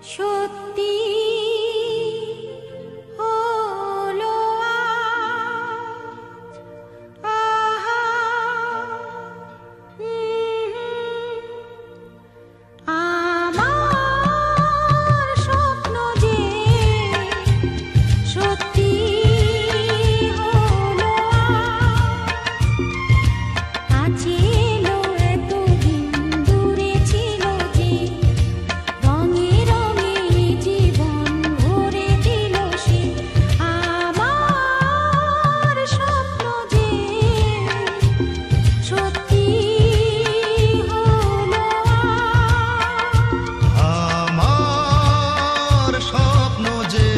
সত্যি হলো আহা আমার স্বপ্ন যে সত্যি হলো কাছে এলো এতদিন দূরে ছিল যে রঙে রঙে জীবন ভরে দিল সে আমার স্বপ্ন যে সত্যি হলো আমার স্বপ্ন যে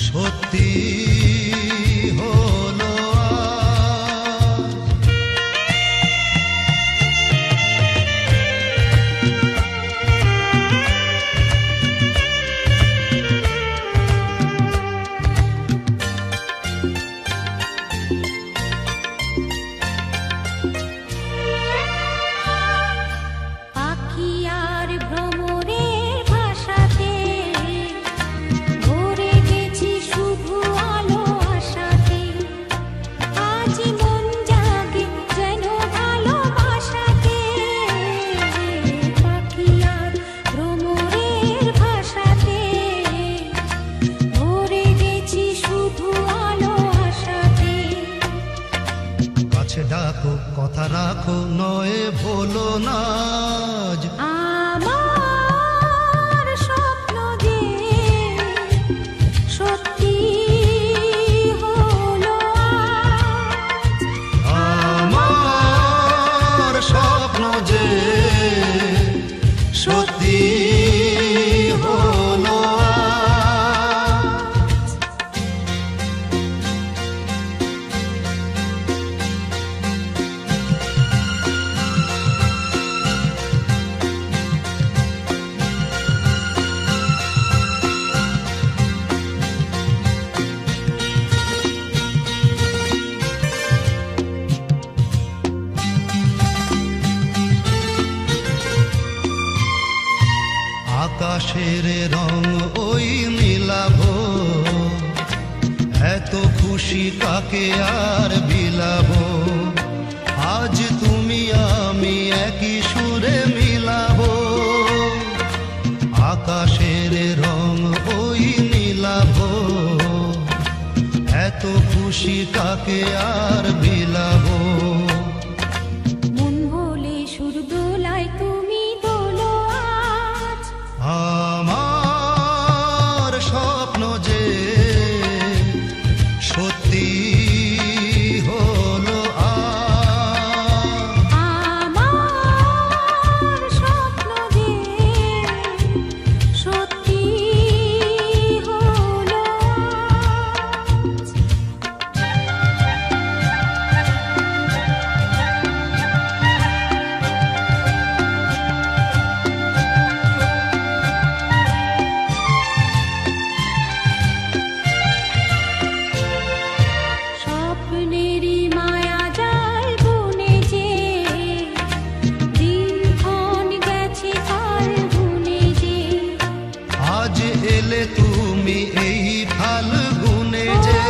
সত্যি হলো পাখি আর ভ্রমরের ভাষাতে ভরে গেছি শুধু আলো আশাতে আজ মন জাগে যেন ভালোবাসাতে পাখি আর ভ্রমরের ভাষাতে ভরে গেছি শুধু আলো আশাতে কাছে ডাকো কথা রাখো নয় ভোলো না আজ। আমার স্বপ্ন যে সত্যি হলো আমার স্বপ্ন যে সত্যি হলো আকাশের রং ওই মিলাবো এত খুশি কাকে আর বিলাবো আজ তুমি আমি একই সুরে মিলাবো আকাশের রং ওই মিলাবো এত খুশি কাকে আর বিলাবো মন বলে সুর দোলায় তুমি দোলো আজ আমার স্বপ্ন যে সত্যি হলো আমার স্বপ্ন যে সত্যি হলো স্বপ্নেরই মায়া জাল বুনে যে দিনক্ষণ গেছে কাল বুনে যে আজ এলে তুমি এই ফাল্গুনে যে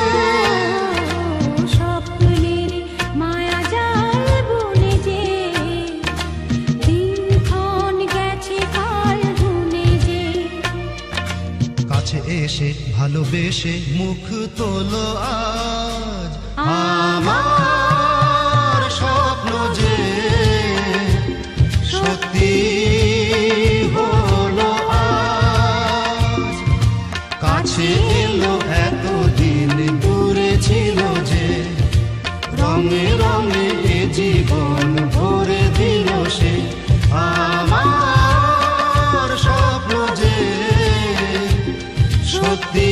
স্বপ্নেরই মায়া জাল বুনে যে দিনক্ষণ গেছে কাল বুনে যে কাছে এসে ভালোবেসে মুখ তোলো আজ আমার স্বপ্ন যে সত্যি হলো আজ কাছে এলো এতদিন দূরে ছিল যে রঙে রঙে এ জীবন ভরে দিল সে আমার স্বপ্ন যে সত্যি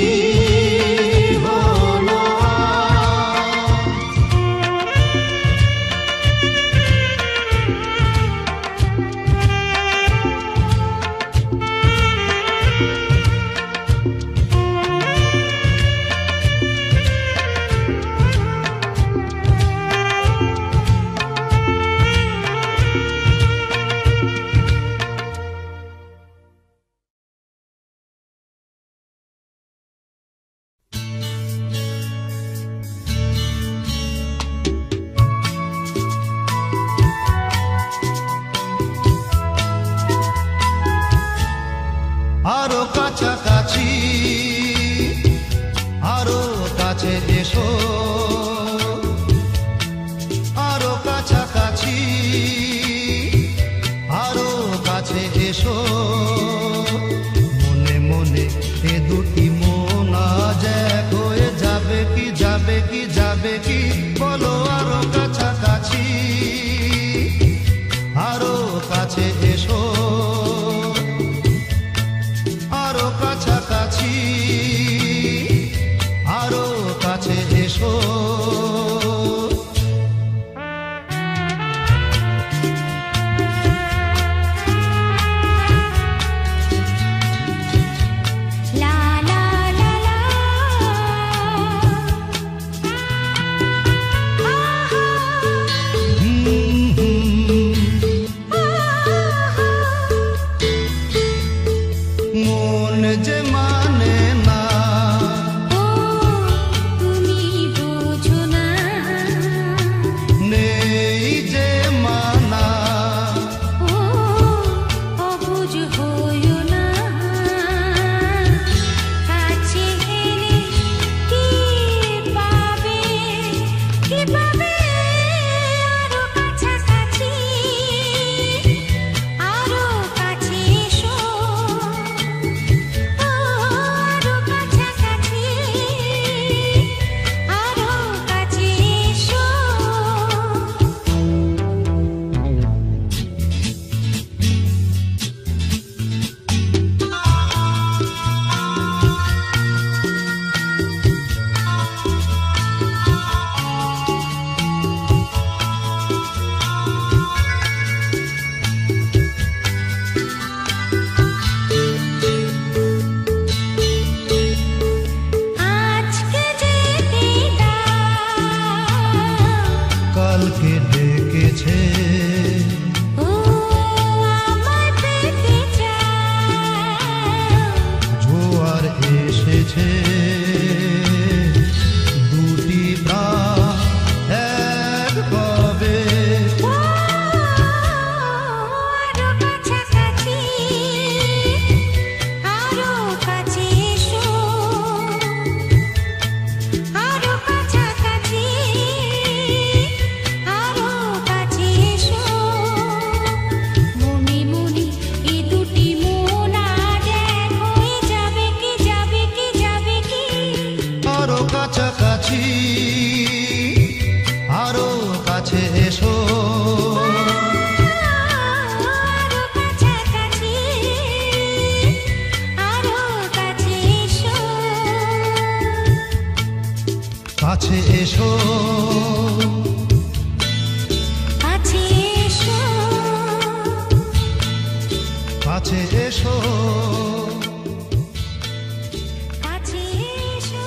আরো কাছাকাছি, আরো কাছে এসো, আরো কাছাকাছি, আরো কাছে এসো। মনে মনে এ দুটি মন আজ এক হয়ে যাবে কি, যাবে কি, যাবে কি, বলো আরো কাছাকাছি, আরো কাছে এসো, আরো কাছাকাছি, আরো কাছে এসো। মন যে মানে না, ও তুমি বোঝো না, নেই যে মানা, ও অবুঝ হইও না। কাছে এলে কি পাবে, কি পাবে, আরো কাছাকাছি, আরো কাছে এসো, আরো কাছাকাছি, আরো কাছে এসো। আজকে যেতে দাও, কালকে ডেকেছে, ও আমায় পেতে চাও, জোয়ার এসেছে, দুটি প্রাণ এক হবে, ও আরো কাছাকাছি, আরো কাছে এসো, আরো কাছাকাছি, আরো কাছে এসো। মনে মনে এ দুটি মন আজ এক হয়ে যাবে কি, যাবে কি, যাবে কি, আরো কাছাকাছি, আরো কাছে এসো, আরো কাছাকাছি, আরো কাছে এসো। কাছে এসো, কাছে এসো, কাছে এসো। কাছে এসো।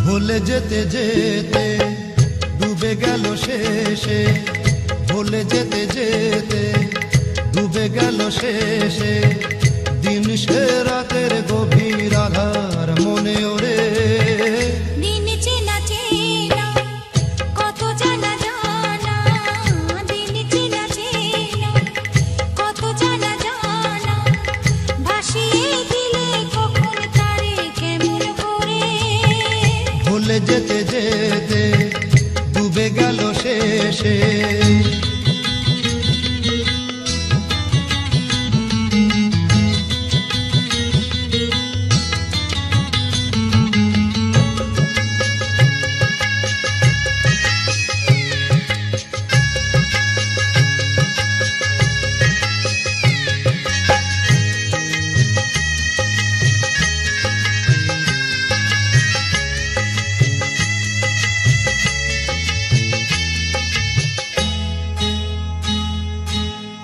ভুলে যেতে যেতে ডুবে গেল শেষে, ভুলে যেতে যেতে ডুবে গেল শেষে, দিন সে রাতের গভীর আধার মনে ওরে, দিন চেনা চেনা, কত জানা জানা, দিন চেনা চেনা, কত জানা জানা, ভাসিয়ে দিলে কখন তারে কেমন করে। ভুলে যেতে যেতে ডুবে গেল শেষে,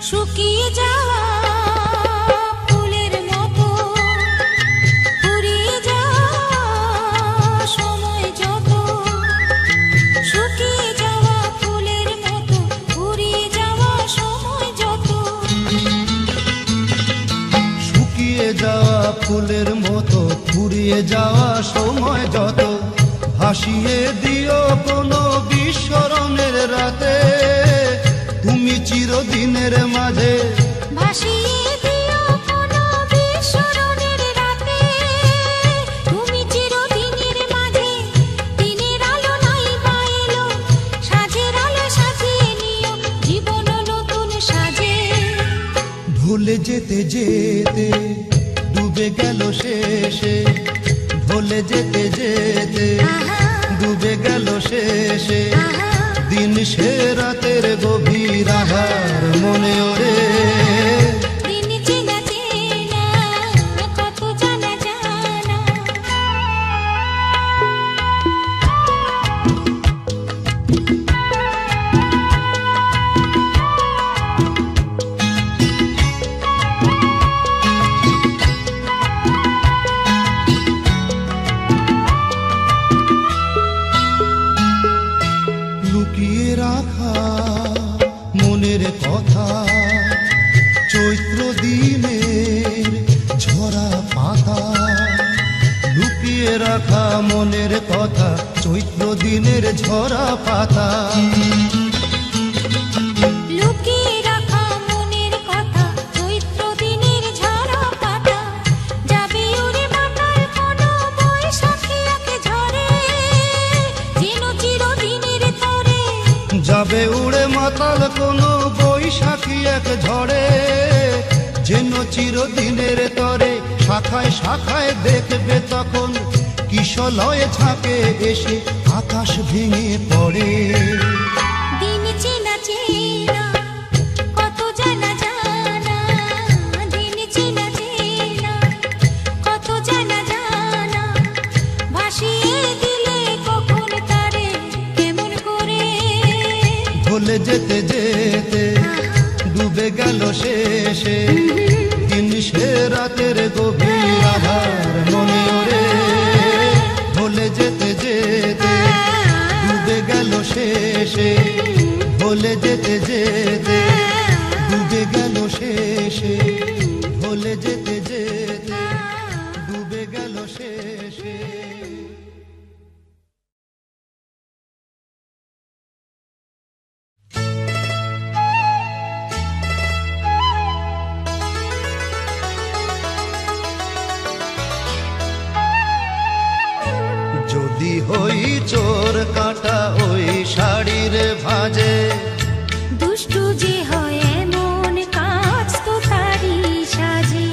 শুকিয়ে যাওয়া ফুলের মতো ফুরিয়ে যাওয়া সময় যত, শুকিয়ে যাওয়া ফুলের মতো ফুরিয়ে যাওয়া সময় যত, শুকিয়ে যাওয়া ফুলের মতো ফুরিয়ে যাওয়া সময় যত, ভাসিয়ে দিও কোনো বিস্মরণের রাতে তুমি চিরদিনের মাঝে, ভাসিয়ে দিও কোনো বিস্মরণের রাতে তুমি চিরদিনের মাঝে, দিনের আলো নাই বা এলো সাঁঝের আলো সাজিয়ে নিও জীবন নতুন সাজে, ভুলে যেতে যেতে ডুবে গেল শেষে, ভুলে যেতে যেতে ডুবে গেল শেষে, দিন সে রাতের গভীর আধার মনে ওরে, দিন চেনা চেনা কত জানা জানা, লুকিয়ে রাখা মনের কথা, চৈত্র দিনের ঝরা পাতা, লুকিয়ে রাখা মনের কথা, চৈত্র দিনের ঝরা পাতা, লুকিয়ে রাখা মনের কথা, চৈত্র দিনের ঝরা পাতা, যাবে উড়ে মাতাল কোনো বৈশাখী এক ঝড়ে, যেন চিরদিনের তরে, যাবে উড়ে মাতাল কোনো বৈশাখী এক ঝড়ে, যেন চিরদিনের তরে, শাখায় শাখায় দেখবে তখন কিশলয়ে ঝাঁকে এসে আকাশ ভেঙে পড়ে, দিন চেনা চেনা কত জানা জানা, দিন চেনা চেনা কত জানা জানা, ভাসিয়ে দিলে কখন তারে কেমন করে, ভুলে যেতে যেতে ডুবে গেল শেষে, দিন সে রাতের গভীর আধার মনে ওরে, ভুলে যেতে যেতে ডুবে গেল শেষে, ভুলে যেতে যেতে ডুবে গেল শেষে, ভুলে যেতে যেতে ডুবে গেল শেষে। যদি হই চোর কাটা ওই শাড়ির ভাঁজে, দুষ্টু যে হয় এমন কাজ তো তারই সাজে,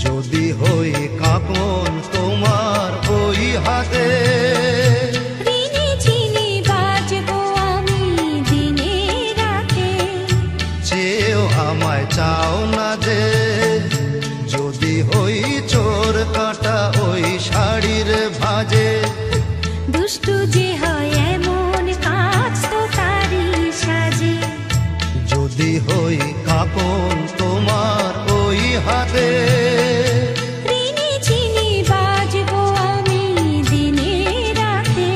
যদি হই কাঁকন তোমার ওই হাতে, ঋণী চিনি বাজবো আমি দিনে রাতে, চেয়েও আমায় চাও না যে, যদি হই চোর কাটা ওই শাড়ির ভাঁজে, দুষ্টু যে হয় এমন কাজ তো তারই সাজে, যদি হই কাঁকন তোমার ওই হাতে, ঋণী চিনি বাজবো আমি দিনে রাতে,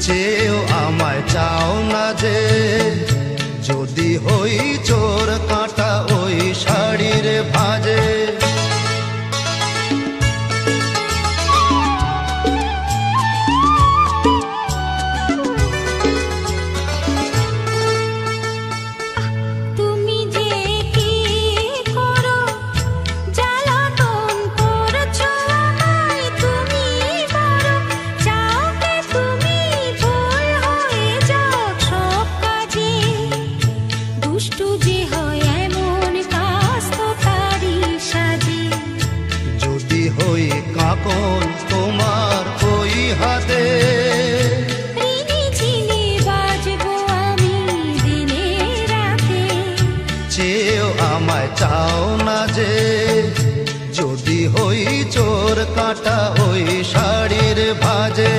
চেয়েও আমায় চাও না যে, যদি হই চোর কাঁটা ওই শাড়ির ভাঁজে। তুমি যে কি করো জ্বালাতন করছো আমায়, তুমি বড় চাও কে তুমি ভুল হয়ে যাও সব কাজে, দুষ্টু যে হয় এমন কাজ তো তারই সাজে, যদি হই কাঁকন তোমার ওই হাতে, ঋণী চিনি বাজবো আমি দিনে রাতে, চেয়েও আমায় চাও না যে, যদি হই চোর কাঁটা ওই শাড়ির ভাঁজে।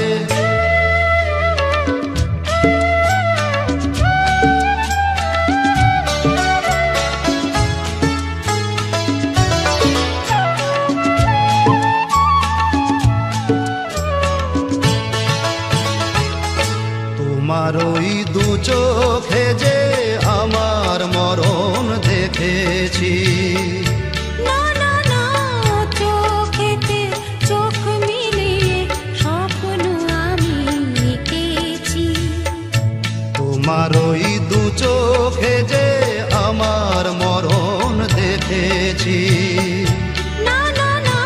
দেখেছি। না না না, চোখেতে চোখ মিলিয়ে স্বপ্ন আমি এঁকেছি। তোমার ওই দু চোখে যে আমার মরণ দেখেছি। না না না,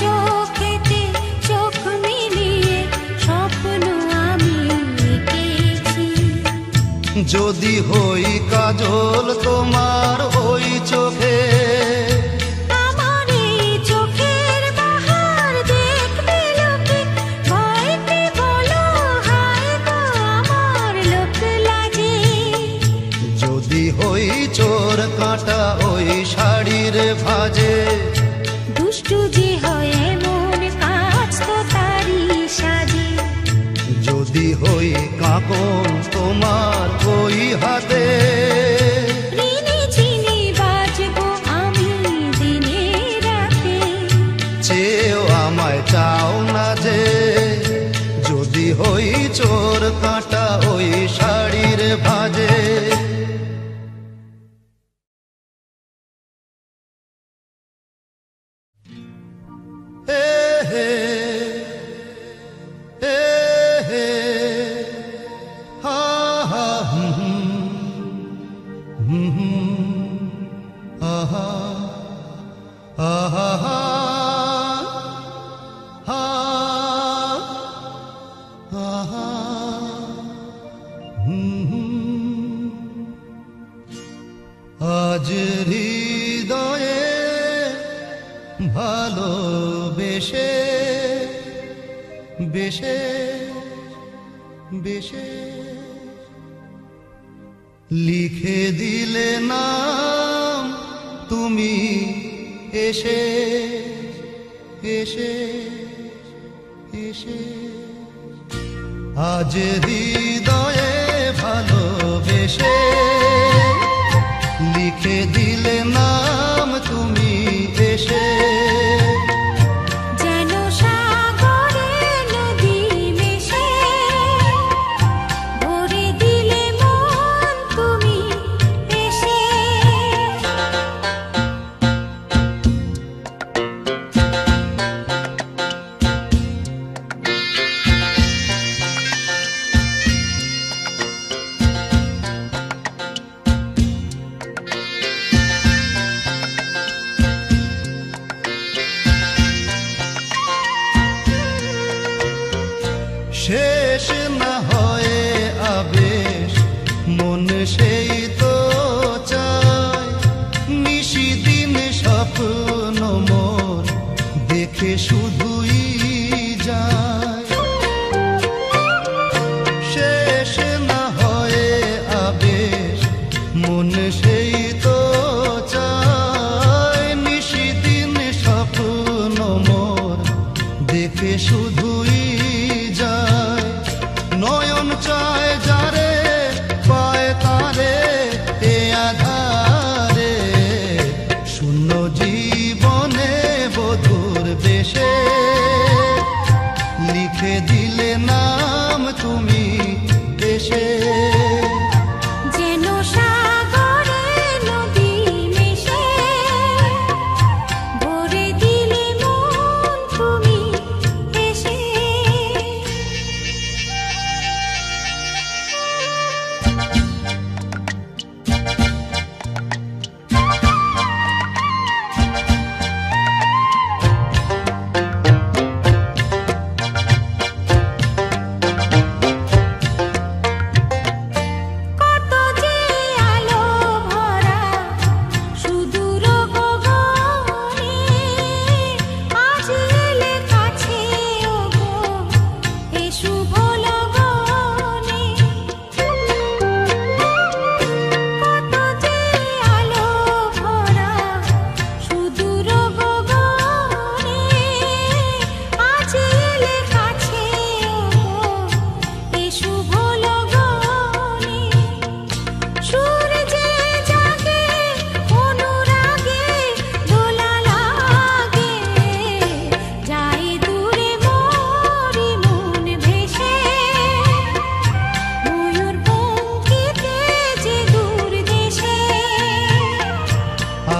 চোখেতে চোখ মিলিয়ে স্বপ্ন আমি এঁকেছি। যদি হই কাজল তোমার ওই চোখে, আমার এই চোখের বাহার দেখবে লোকে, ভয়তে বলো হায় গো আমার লোক লাজে। যদি হই চোর কাঁটা ওই শাড়ির ভাজে, দুষ্টু যে হয় এমন কাজ তো তারই সাজে। যদি হই কাঁকন তোমার ওই হাতে, ঋণী চিনি বাজবো আমি দিনে রাতে। চেয়েও আমায় চাও না যে, যদি হই চোর কাঁটা ওই শাড়ির ভাজে। হে হে হে হে হা হা আহা আহা হা আহা আজ হৃদয়ে ভালোবেসে বেশে বেশে লিখে দিলে নাম তুমি এসে এসে এসে। আজ হৃদয়ে ভালোবেসে লিখে দিলে নাম তুমি এসে। যেন সাগরে নদী মেশে ভরে দিলে মন তুমি এসে। শেষ না হয় আবেশ মন সেই তো চায়, নিশিদিন স্বপ্ন মোর দেখে শুধুই যায়। শেষ না হয় আবেশ মন সেই তো চায়, নিশিদিন স্বপ্ন মোর দেখে শুধুই যায়। নয়ন চায় যারে পায় তারে এ আধারে, শূন্য জীবনে বধুর বেশে লিখে দিলে নাম তুমি এসে। যেন সাগরে নদী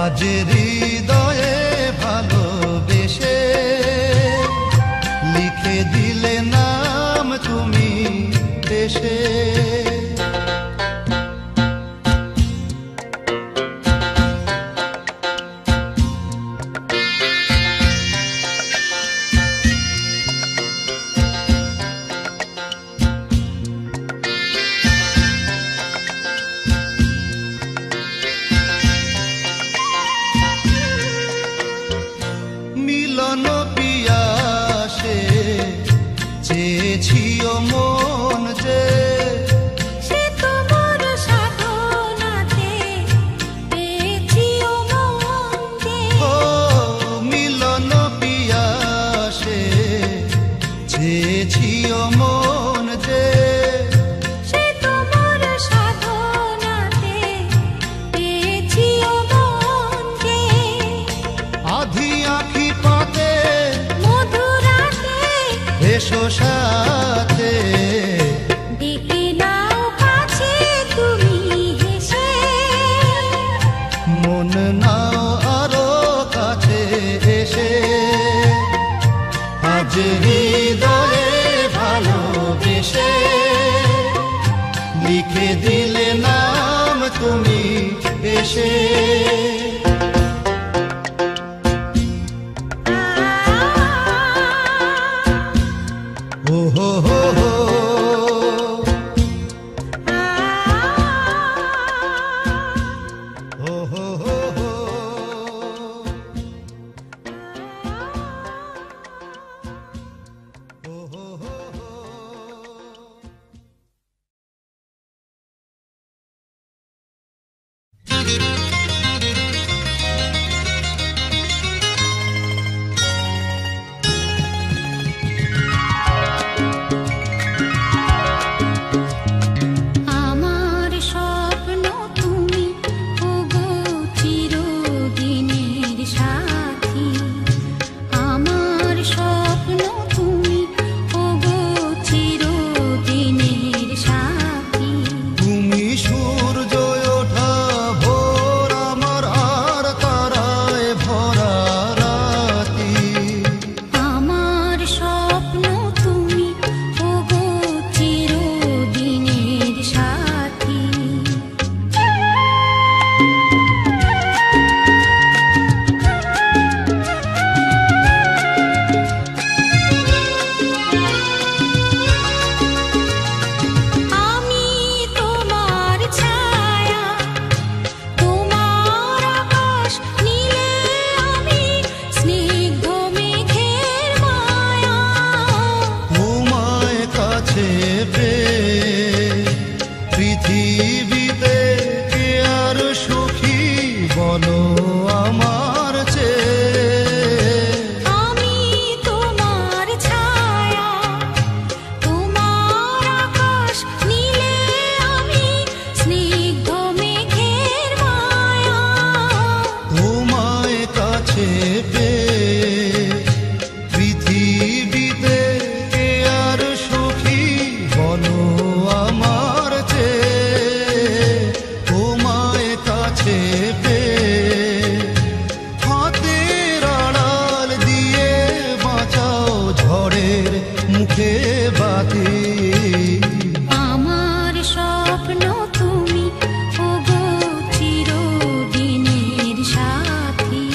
আজ হৃদয়ে ভালোবেসে লিখে দিলে নাম তুমি দেশে। মিলন পিয়াসে চেয়েছিও মন যে, সে তোমার সাধনাতে পেয়েছিও মন যে। ও মিলন পিয়াসে চেয়েছিও মন যে, সে তোমার সাধনাতে পেয়েছিও মন যে। আধি আঁখি পাতে মধুরাতে এসো সাথে, ডেকে নাও কাছে তুমি হেসে। মন নাও আরো কাছে এসে। আজ হৃদয়ে ভালোবেসে লিখে দিলে নাম তুমি এসে। ও হো হো হো, ও হো হো হো। ও হো হো হো। আমার স্বপ্ন তুমি ওগো চিরদিনের সাথী। আমার স্বপ্ন তুমি ওগো চিরদিনের সাথী। তুমি সূর্য ওঠা ভোর আমার আর তারায় ভরা রাতি। আমার স্বপ্ন তুমি ওগো চিরদিনের সাথী। আমি তোমার ছায়া, তোমার আকাশ নীলে আমি স্নিগ্ধ মেঘের মায়া। তোমায় কাছে পেয়ে পৃথিবীতে কে আর সুখী বলো আমার চেয়ে। আমি তোমার ছায়া, তোমার আকাশ নীলে আমি স্নিগ্ধ মেঘের মায়া। তোমায় কাছে পেয়ে পৃথিবীতে কে আর সুখী বলো আমার চেয়ে। তোমায় কাছে পেয়ে হাতের আড়াল দিয়ে বাঁচাও ঝড়ের মুখে বাতি। আমার স্বপ্ন তুমি ওগো চিরদিনের সাথী।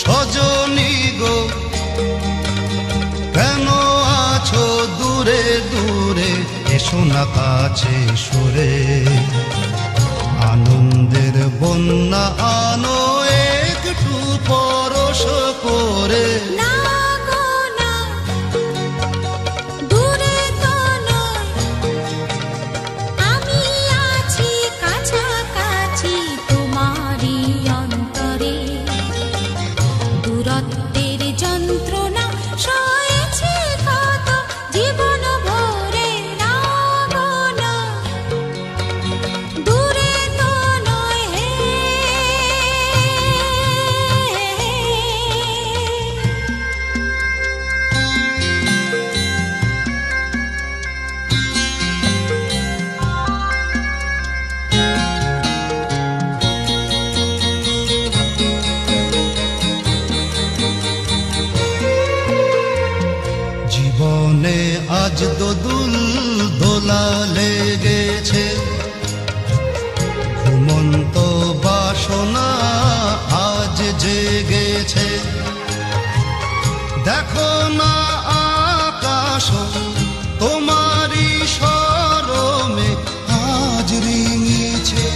সজনী গো কেন আছো দূরে দূরে, এসো না কাছে সরে। আনন্দের বন্যা আনো একটু পরশ করে। না গো না, দূরে তো নয়, আমি আছি কাছাকাছি তোমারই অন্তরে। দূরত্বের যন্ত্রণা সয়েছি কত জীবন ভরে। না গো না, দূরে তো নয় হে। জীবনে আজ দোদুল দোলা লেগেছে, ঘুমন্ত বাসনা আজ জেগেছে। দেখো না আকাশ তোমারই শরমে আজ রিঙেছে।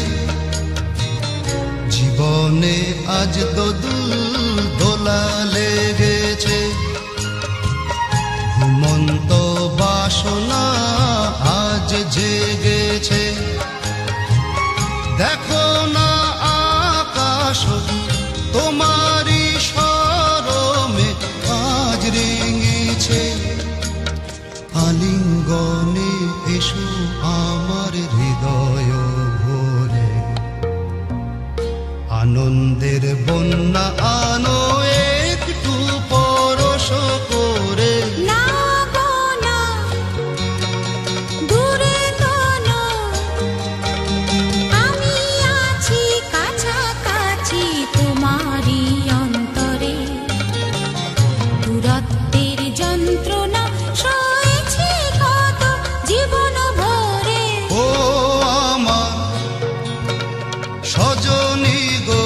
জীবনে আজ দোদুল দোলা লেগেছে, ঘুমন্ত বাসনা আজ জেগেছে। দেখো না আকাশ তোমারই শরমে আজ রেঙেছে। আলিঙ্গনে এসো আমার হৃদয় ভরে, আনন্দের বন্যা আনো একটু পরশ করে। না গো না, দূরে তো নয়, আমি আছি কাছাকাছি তোমারই অন্তরে। দূরত্বের যন্ত্রণা সয়েছি কত জীবন ভরে। ও আমার সজনী গো,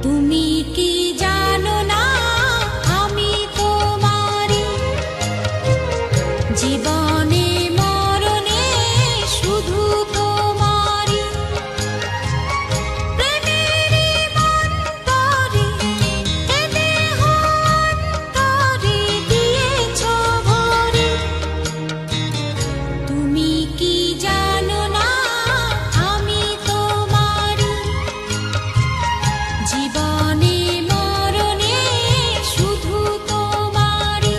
তুমি কি জানো না আমি তোমারই, জীবনে মরণে শুধু তোমারই। প্রেমেরই মন্তরে এ দেহ অন্তরে দিয়েছ ভরে। তুমি কি জানো না আমি তোমারই, জীবনে মরণে শুধু তোমারই।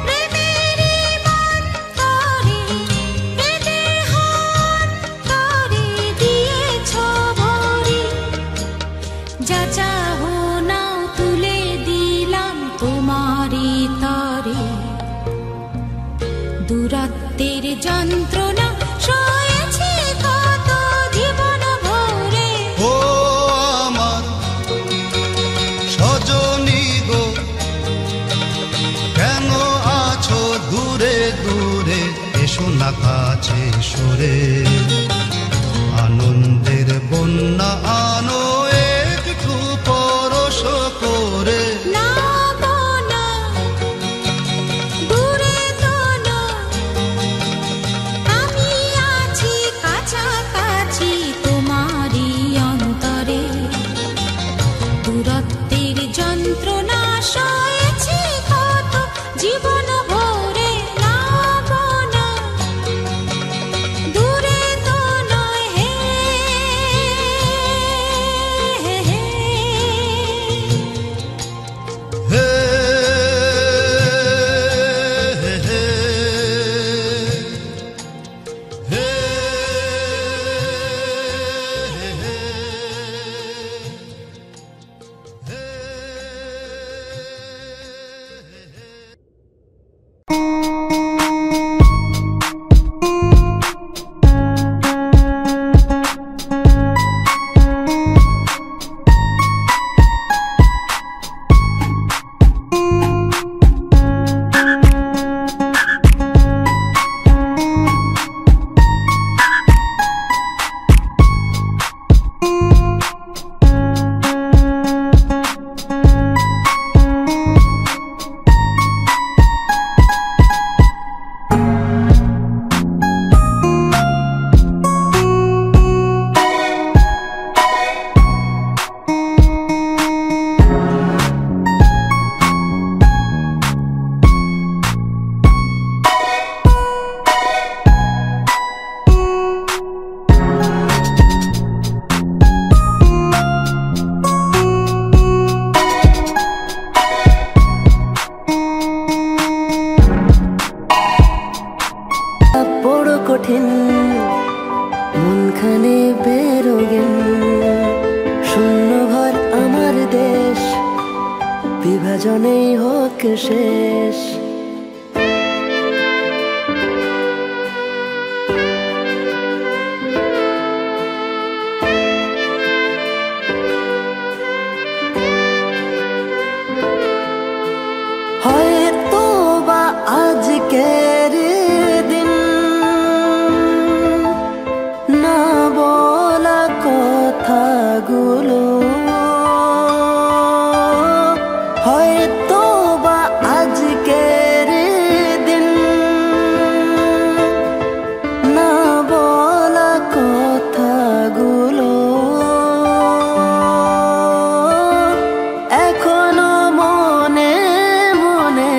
প্রেমেরই মন্তরে এ দেহ অন্তরে দিয়েছ ভরে। যা চাহো নাও তুলে দিলাম তোমারই তরে। দূরত্বের যন্ত্রণা সয়েছি কত জীবন ভরে। ও আমার সজনী গো কেন আছো দূরে দূরে, এসো না কাছে সরে। আনন্দের বন্যা আনো একটু পরশ করে। না গো না, দূরে তো নয়, আমি আছি কাছাকাছি তোমারই অন্তরে। দূরত্বের যন্ত্রণা বিভাজনেই হোক শেষ। হয়তো বা আজকের দিন না বলা কথাগুলো, হয়তো বা আজকের দিন না বলা কথাগুলো এখনো মনে মনে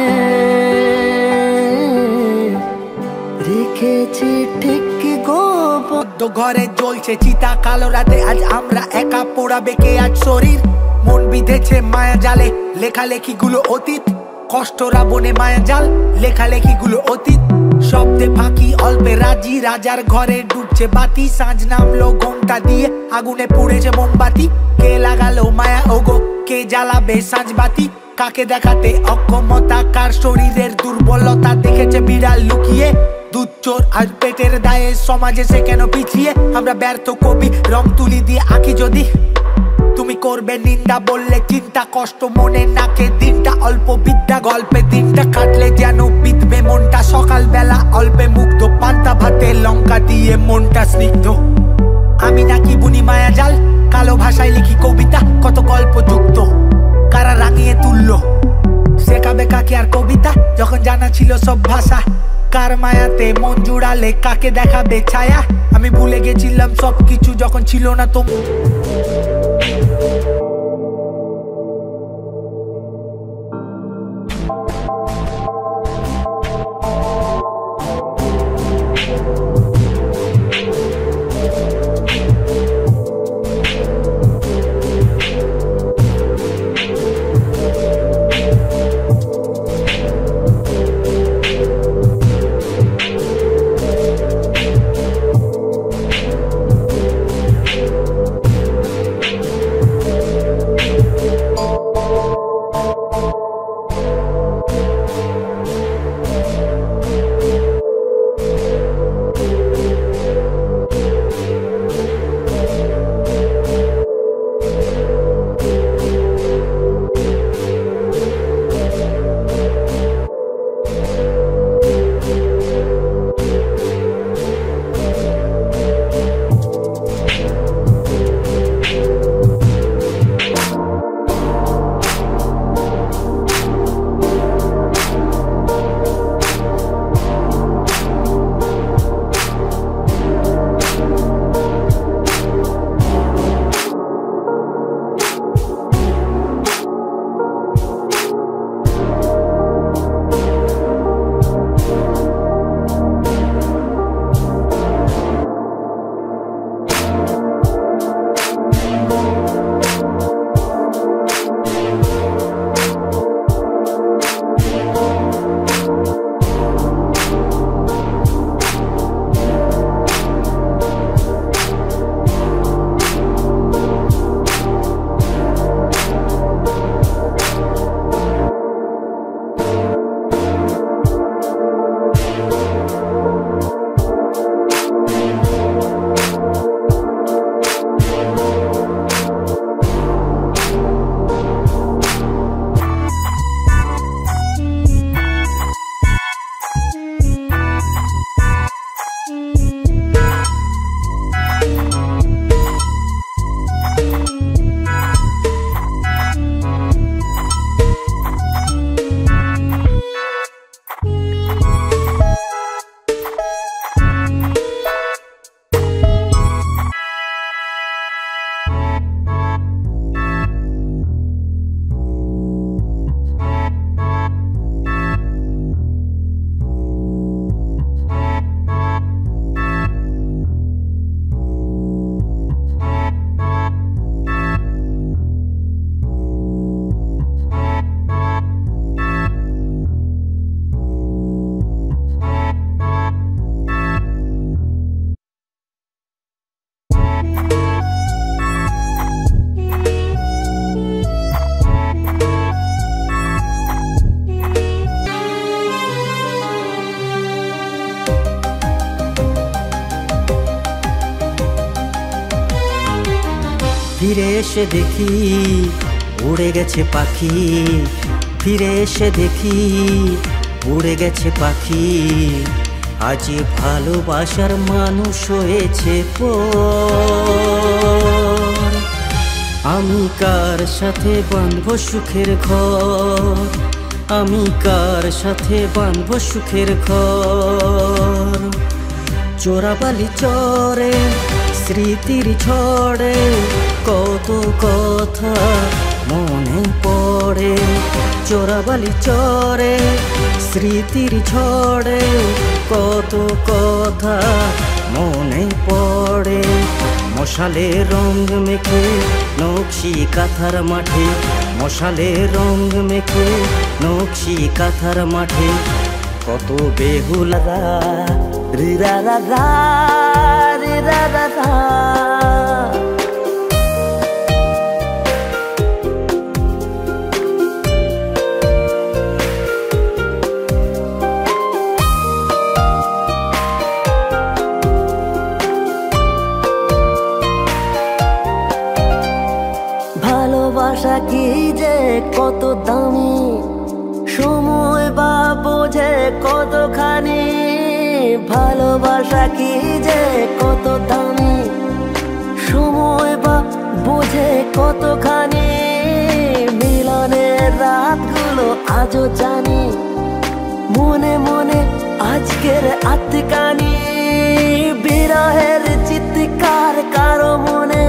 রেখেছি ঠিক গোপন। ঘরে জ্বলছে চিতা কালো রাতে, আজ আমরা একা পোড়াবে কে আজ শরীর। মন বিঁধেছে মায়া জালে, লেখালেখি গুলো অতীত। কষ্টরা বনে মায়া জাল, লেখালেখি গুলো অতীত। শব্দে ফাঁকি অল্পে রাজি, রাজার ঘরে ডুবছে বাতি। সাঁঝ নামলো ঘোমটা দিয়ে, আগুনে পুড়েছে মোমবাতি। কে লাগালো মায়া ওগো, কে জ্বালাবে সাঁঝ বাতি। কাকে দেখাতে অক্ষমতা, কার শরীরের দুর্বলতা দেখেছে বিড়াল লুকিয়ে। দুধ চোর আর পেটের দায়ে সমাজে সে কেন পিছিয়ে। আমরা ব্যর্থ কবি, রং তুলি দিয়ে আঁকি যদি। তুমি করবে নিন্দা বললে চিন্তা, কষ্ট মনে নাকে দিনটা। অল্প বিদ্যা গল্পে দিনটা কাটলে যেন বিধবে মনটা। সকাল বেলা অল্পে মুগ্ধ, পান্তা ভাতে লঙ্কা দিয়ে মনটা স্নিগ্ধ। আমি নাকি বুনি মায়া জাল, কালো ভাষায় লিখি কবিতা। কত গল্প যুক্ত, কারা রাঙিয়ে তুললো শেখাবে কাকে আর কবিতা। যখন জানা ছিল সব ভাষা, কার মায়াতে মন জুড়ালে কাকে দেখাবে ছায়া। আমি ভুলে গেছিলাম সবকিছু যখন ছিল না তুমি। ফিরে এসে দেখি উড়ে গেছে পাখি, ফিরে এসে দেখি উড়ে গেছে পাখি। আজ ভালোবাসার মানুষ হয়েছে পর। আমি কার সাথে বাঁধবো সুখের ঘর, আমি কার সাথে বাঁধবো সুখের ঘর। চোরাবালি চরে স্মৃতির ঝড়ে কত কথা মনে পড়ে। চোরাবালি চরে স্মৃতির ঝড়ে কত কথা মনে পড়ে। মশালে রং মেখে নকশি কাঁথার মাঠে, মশালে রং মেখে নকশি কাঁথার মাঠে কত বেহুলা রি রা রা রা রি রা রা রা। ভালোবাসা কি যে কত দামি, সময় বা বোঝে কতখানি। ভালোবাসা কি যে কত দামি, সময় বা বোঝে কতখানি। মিলনের রাতগুলো আজও জানি, মনে মনে আজকের আত্মকানি। বিরহের চিৎকার কারো মনে,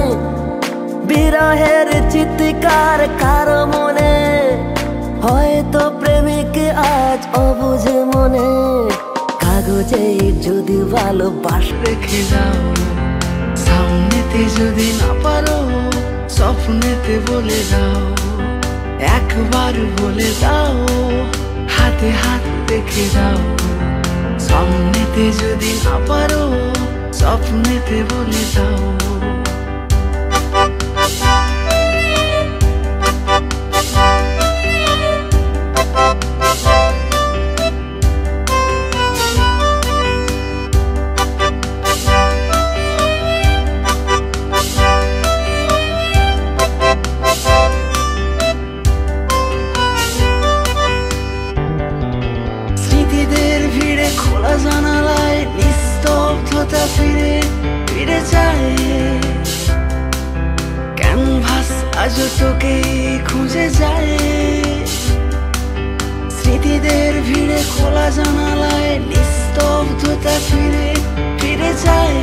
বিরহের চিৎকার কারো মনে। হয়তো প্রেমিক আজ অবুঝে মনে, কাগজে যদি ভালোবাসা রেখে যাও। সামনেতে যদি না পারো স্বপ্নেতে বলে যাও, একবার বলে দাও, হাতে হাত রেখে যাও। সামনেতে যদি না পারো স্বপ্নেতে বলে যাও। স্মৃতিদের ভিড়ে খোলা জানালায় নিস্তব্ধতা ফিরে ফিরে যায়। ক্যানভাস আজ তোকে খুঁজে যায়। স্মৃতিদের ভিড়ে খোলা জানালায় নিস্তব্ধতা ফিরে ফিরে যায়।